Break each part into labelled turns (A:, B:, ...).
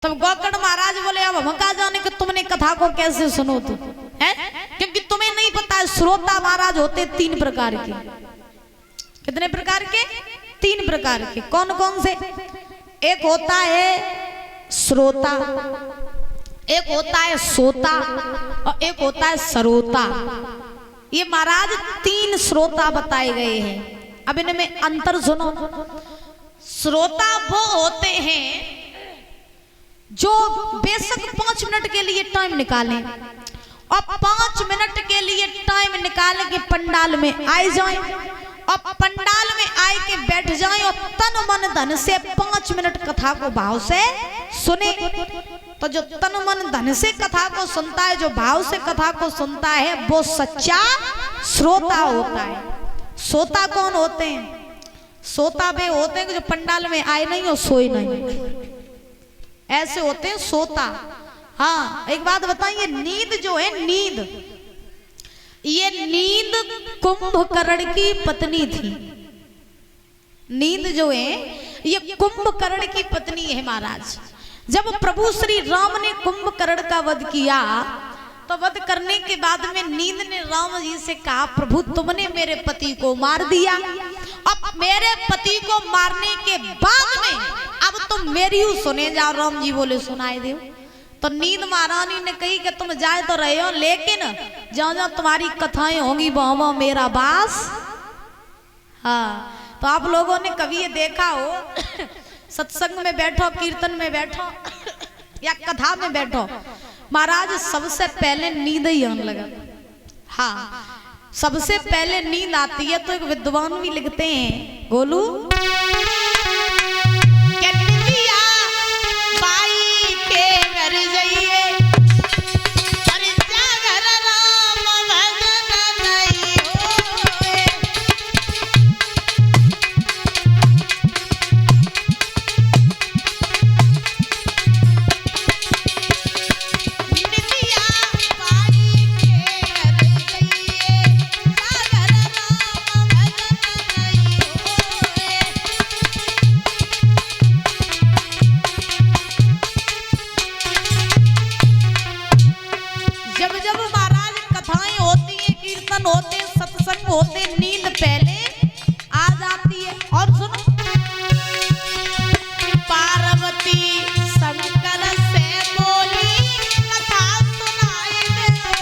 A: तब गोकर्ण महाराज बोले अब हम कहा जाने कि तुमने कथा को कैसे सुनो तो है, क्योंकि तुम्हें नहीं पता है श्रोता महाराज होते 3 प्रकार के। कितने प्रकार के? 3 प्रकार के। कौन कौन से? एक होता है श्रोता, एक होता है सोता और एक होता है सरोता। ये महाराज 3 श्रोता बताए गए हैं। अब इनमें अंतर सुनो। श्रोता वो होते हैं जो बेशक 5 मिनट के लिए टाइम निकालें और 5 मिनट के लिए टाइम निकाल के पंडाल में आए जाएं और पंडाल में आए के बैठ जाएं और तन मन धन से 5 मिनट कथा को भाव से सुने। तो जो तन मन धन से कथा को सुनता है, जो भाव से कथा को सुनता है, वो सच्चा श्रोता होता है। सोता कौन होते हैं? सोता वे होते हैं कि जो पंडाल में आए नहीं और सोए नहीं, ऐसे होते हैं सोता। हाँ, एक बात बताइए, नींद जो है, नींद, ये नींद कुंभकर्ण की पत्नी थी। नींद जो है ये कुंभकर्ण की पत्नी है महाराज। जब प्रभु श्री राम ने कुंभकर्ण का वध किया तो वध करने के बाद में नींद ने राम जी से कहा, प्रभु तुमने मेरे पति को मार दिया, अब मेरे पति को मारने के बाद में अब तुम मेरी सुने जाओ। राम जी बोले सुनाए दो। तो नींद महारानी ने कही कि तुम जाए तो रहे हो, लेकिन जहां जहां तुम्हारी कथाएं होंगी वहां मेरा वास। हाँ, तो आप लोगों ने कभी ये देखा हो सत्संग में बैठो, कीर्तन में बैठो या कथा में बैठो, महाराज सबसे पहले नींद ही आने लगा। हाँ, सबसे पहले नींद आती है। तो एक विद्वान भी लिखते हैं, गोलू होते, सत्संग होते, नींद पहले आ जाती है। और सुनो, पार्वती शंकर से बोली कथा सुनाए दो।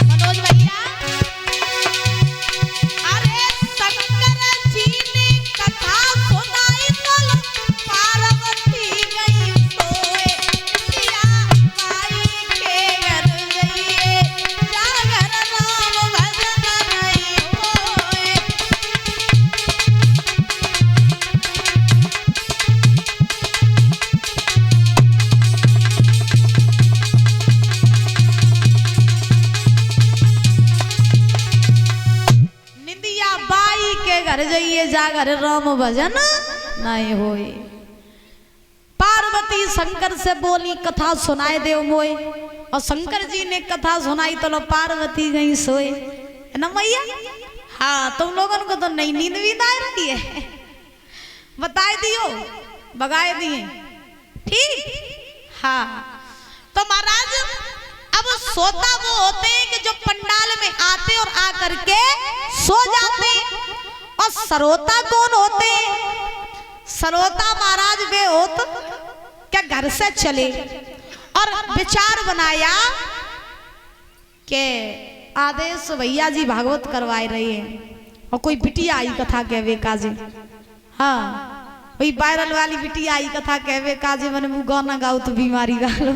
A: मनोज भैया, अरे शंकर जी ने कथा सुनाई तो पार्वती घर जाइए, जागर राम भजन नहीं होए। पार्वती शंकर से बोली कथा सुनाए दे मोए, और शंकर जी ने कथा सुनाई तो लो पार्वती गई सोए, है ना मैया? हाँ, तुम लोगों को तो नई नींद भी आ रही है, बताए दियो, बगाए दिए, ठीक। हाँ, तो महाराज अब सोता वो होते हैं कि जो पंडाल में आते और आकर के सो जाते। और सरोता कौन होते हैं? सरोता महाराज वे होते क्या घर से चले और विचार बनाया कि आदेश भैया जी भागवत करवाए रहे हैं और कोई बिटिया आई कथा कहवे काजे। हाँ, वही वायरल वाली बिटिया आई कथा कहवे काजे, मैंने मुँह गाना गाओ तो बीमारी गा लो।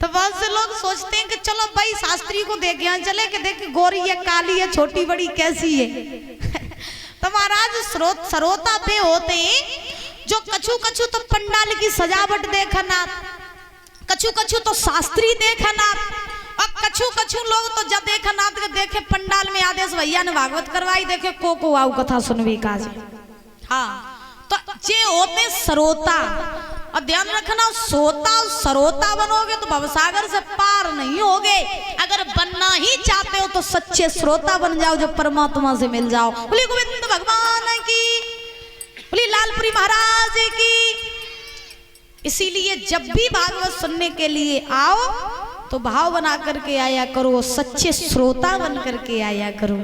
A: तो बहुत से लोग सोचते हैं कि चलो भाई शास्त्री को देख यहाँ चले कि देख गोरी है, काली है, छोटी बड़ी कैसी है। तो महाराज सरोता पे होते हैं जो कछु कछु तो पंडाल की सजावट देखना, कछु कछु तो शास्त्री देखना, और कछु कछु लोग तो जब देखना देखे पंडाल में आदेश भैया ने भागवत करवाई, देखे को आओ कथा सुनवी काज। हाँ, तो जे होते सरोता, और ध्यान रखना, सोता सरोता बनोगे तो भवसागर से पार नहीं होगे। अगर बनना ही चाहते हो तो सच्चे श्रोता बन जाओ, जो परमात्मा से मिल जाओ। बोली गोविंद भगवान की, बोली लालपुरी महाराज की। इसीलिए जब भी भागवत सुनने के लिए आओ तो भाव बना करके आया करो, सच्चे श्रोता बन करके आया करो।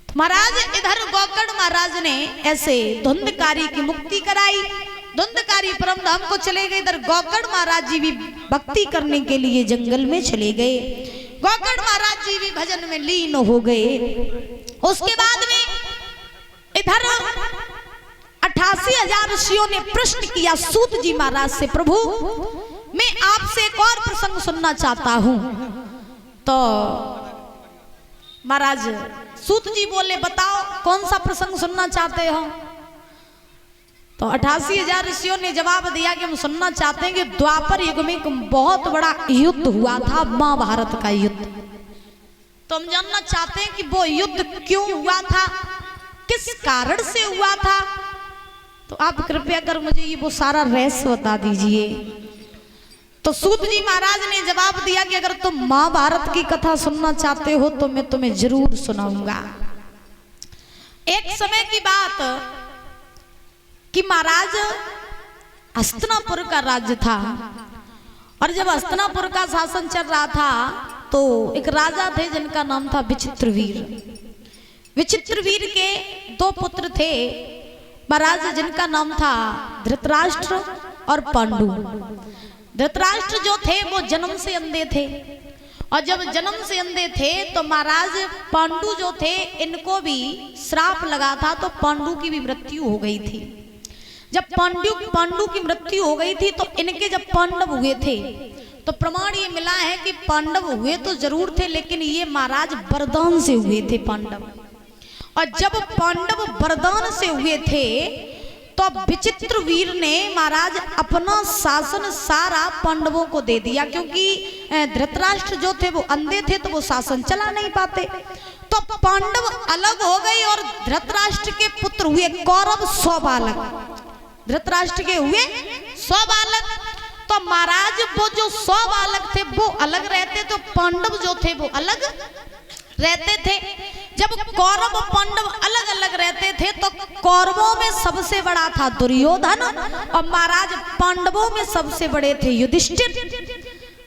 A: महाराज इधर गोकर्ण महाराज ने ऐसे धुंधकारी की मुक्ति कराई। धुंधकारी परम धाम को चले गए। इधर गोकर्ण महाराज जी भी भक्ति करने के लिए जंगल में चले गए। गोकर्ण महाराज जी भी भजन में लीन हो गए। उसके बाद में इधर 88,000 ऋषियों ने प्रश्न किया सूत जी महाराज से, प्रभु मैं आपसे एक और प्रसंग सुनना चाहता हूं। तो महाराज सूत जी बोले, बताओ कौन सा प्रसंग सुनना चाहते हो। तो 88,000 ऋषियों ने जवाब दिया कि हम सुनना चाहते हैं कि द्वापर युग में एक बहुत बड़ा युद्ध हुआ था, महाभारत का युद्ध। तो हम जानना चाहते हैं कि वो युद्ध क्यों हुआ था, किस कारण से हुआ था। तो आप कृपया कर मुझे ये वो सारा रहस्य बता दीजिए। तो सूत जी महाराज ने जवाब दिया कि अगर तुम महाभारत की कथा सुनना चाहते हो तो मैं तुम्हें जरूर सुनाऊंगा। एक समय की बात कि महाराज हस्तिनापुर का राज्य था, और जब हस्तिनापुर का शासन चल रहा था तो एक राजा थे जिनका नाम था विचित्रवीर। विचित्रवीर के 2 पुत्र थे महाराज, जिनका नाम था धृतराष्ट्र और पांडु। धृतराष्ट्र जो थे वो जन्म से अंधे थे, और जब जन्म से अंधे थे तो महाराज पांडु जो थे इनको भी श्राप लगा था, तो पांडु की भी मृत्यु हो गई थी। जब पांडु की मृत्यु हो गई थी तो इनके जब पांडव हुए थे तो प्रमाण ये मिला है कि पांडव हुए तो जरूर थे, लेकिन ये महाराज वरदान से हुए थे पांडव। और जब पांडव वरदान से हुए थे तो विचित्रवीर ने महाराज अपना शासन सारा पांडवों को दे दिया, क्योंकि धृतराष्ट्र जो थे वो अंधे थे तो वो शासन चला नहीं पाते। तो पांडव अलग हो गए और धृतराष्ट्र के पुत्र हुए कौरव 100 बालक। धृतराष्ट्र के हुए 100 बालक। तो महाराज वो जो 100 बालक थे वो अलग रहते, तो पांडव जो थे वो अलग रहते थे। जब कौरव पांडव अलग अलग रहते थे तो कौरवों में सबसे बड़ा था दुर्योधन, और महाराज पांडवों में सबसे बड़े थे युधिष्ठिर।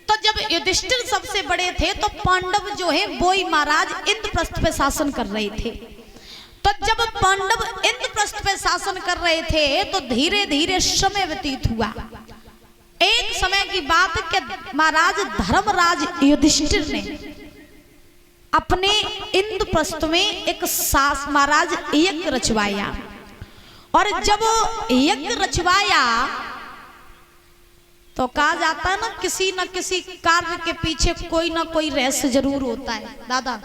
A: तो जब युधिष्ठिर सबसे बड़े थे तो पांडव जो है वो ही महाराज इंद्रप्रस्थ पे शासन कर रहे थे। तो जब पांडव इंद्रप्रस्थ पे शासन कर रहे थे तो धीरे धीरे समय व्यतीत हुआ। एक समय की बात कि महाराज धर्मराज युधिष्ठिर ने अपने इंद्रप्रस्थ में एक महाराज यज्ञ रचवाया, और जब यज्ञ रचवाया तो कहा जाता है ना किसी कार्य के पीछे कोई ना कोई रहस्य जरूर होता है। दादा,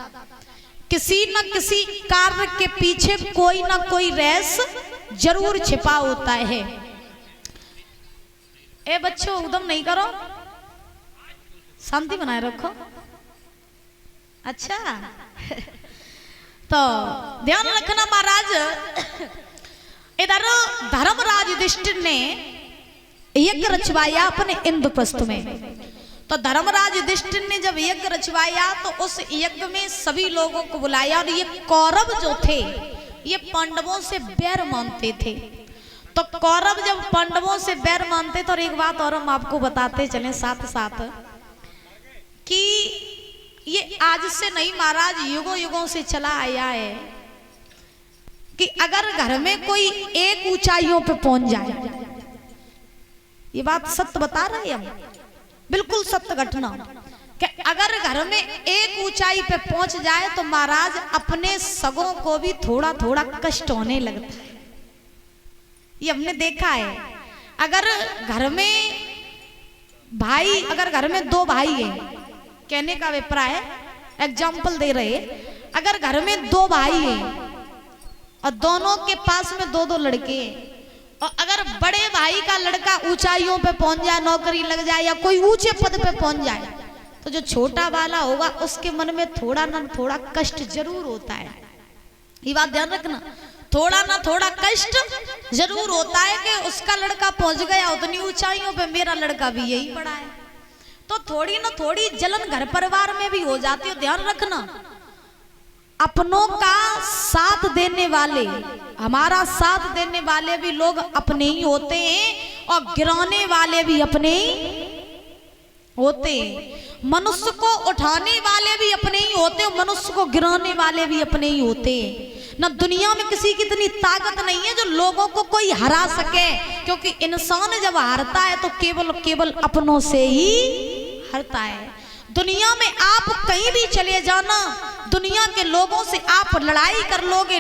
A: किसी न किसी कार्य के पीछे कोई ना कोई रहस्य जरूर छिपा होता है। ए बच्चों, उदम नहीं करो, शांति बनाए रखो। अच्छा तो ध्यान रखना महाराज, इधर धर्मराज युधिष्ठिर ने यज्ञ रचवाया अपने इंद्रप्रस्थ में। तो धर्मराज युधिष्ठिर ने जब यज्ञ रचवाया तो उस यज्ञ में सभी लोगों को बुलाया, और ये कौरव जो थे ये पांडवों से बैर मानते थे। तो कौरव जब पांडवों से बैर मानते, तो एक बात और हम आपको बताते चले साथ साथ कि ये आज से नहीं महाराज युगों युगों से चला आया है कि अगर घर में कोई एक ऊंचाइयों पे पहुंच जाए, ये बात सत्य बता रहे हैं हम, बिल्कुल सत्य घटना, कि अगर घर में एक ऊंचाई पे पहुंच जाए तो महाराज अपने सगों को भी थोड़ा थोड़ा कष्ट होने लगता है। ये हमने देखा है। अगर घर में भाई, अगर घर में 2 भाई हैं, कहने का अभिप्राय है, एग्जाम्पल दे रहे, अगर घर में 2 भाई हैं और दोनों के पास में 2-2 लड़के हैं, और अगर बड़े भाई का लड़का ऊंचाइयों पे पहुंच जाए, नौकरी लग जाए या कोई ऊंचे पद पे पहुंच जाए, तो जो छोटा वाला होगा उसके मन में थोड़ा ना थोड़ा कष्ट जरूर होता है। ये बात ध्यान रखना। थोड़ा ना थोड़ा कष्ट जरूर होता है कि उसका लड़का पहुंच गया उतनी ऊंचाइयों पे, मेरा लड़का भी यही पड़ा है। तो थोड़ी ना थोड़ी जलन घर परिवार में भी हो जाती है। ध्यान रखना, अपनों का साथ देने वाले, हमारा साथ देने वाले भी लोग अपने ही होते हैं और गिराने वाले भी अपने ही होते हैं। मनुष्य को उठाने वाले भी अपने ही होते हैं, मनुष्य को गिराने वाले भी अपने ही होते हैं। ना दुनिया में किसी की इतनी ताकत नहीं है जो लोगों को कोई हरा सके, क्योंकि इंसान जब हारता है तो केवल केवल अपनों से ही हारता है। दुनिया में आप कहीं भी चले जाना, दुनिया के लोगों से आप लड़ाई कर लोगे,